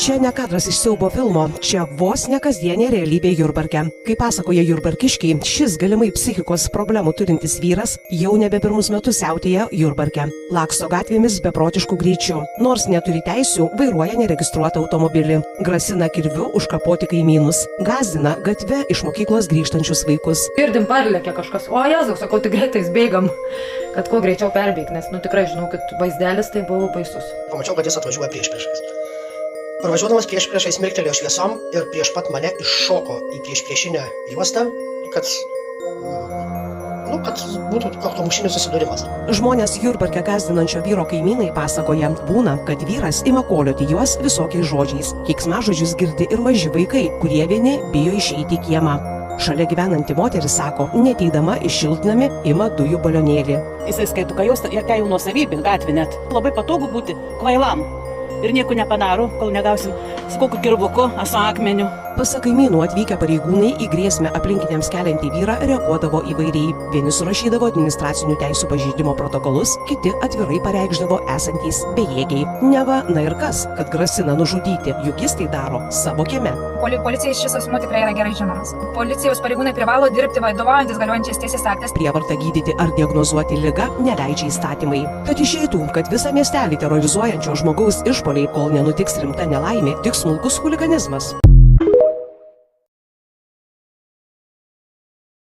Čia ne kadras iš siaubo filmo, čia vos ne kasdienė realybė Jurbarke. Kaip pasakoja jurbarkiškiai, šis galimai psichikos problemų turintis vyras jau nebe pirmus metus siautėja Jurbarke. Laksto gatvėmis beprotišku greičiu. Nors neturi teisių, vairuoja neregistruotą automobilį. Grasina kirviu užkapoti kaimynus. Gąsdina gatve iš mokyklos grįžtančius vaikus. Girdim parlėkė kažkas, o Jėzau, sakau, tik greitais bėgam, kad kuo greičiau perbėg, nes tikrai žinau, kad vaizdelis tai buvo baisus. Pamačiau, kad jis atvažiuoja priešais. Parvažiuodamas priešais mirktelėjo šviesom ir prieš pat mane iššoko į priešinę juostą, kad būtų kaktomušinis susidūrimas. Žmonės Jurbarke gąsdinančio vyro kaimynai pasakoja, būna, kad vyras ima kolioti juos visokiais žodžiais. Keiksmažodžius girdi ir maži vaikai, kurie vieni bijo išeiti į kiemą. Šalia gyvenanti moteris sako, neteidama iš šiltnamį ima dujų balionėlį. Jisai skaito, kad jos tai jau nuosavybė gatvė net. Labai patogu būti kvailam. Ir nieko nepadaro, kol negausim su kokiu kirvuku, su akmeniu. Pasak kaimynų atvykę pareigūnai į grėsmę aplinkiniams keliantį vyrą reaguodavo įvairiai. Vieni surašydavo administracinių teisų pažeidimo protokolus, kiti atvirai pareikšdavo esantys bejėgiai. Neva, na ir kas, kad grasina nužudyti, juk jis tai daro savo kieme. Policijai šis asmuo tikrai yra gerai žinomas. Policijos pareigūnai privalo dirbti vadovaujantis galiojančiais teisės aktais. Prievartą gydyti ar diagnozuoti ligą neleidžia įstatymai. Kad išeitų, kad visą miestelį terorizuojančio žmogaus išpuoliai, kol nenutiks rimta nelaimė, tik smulkus chuliganizmas.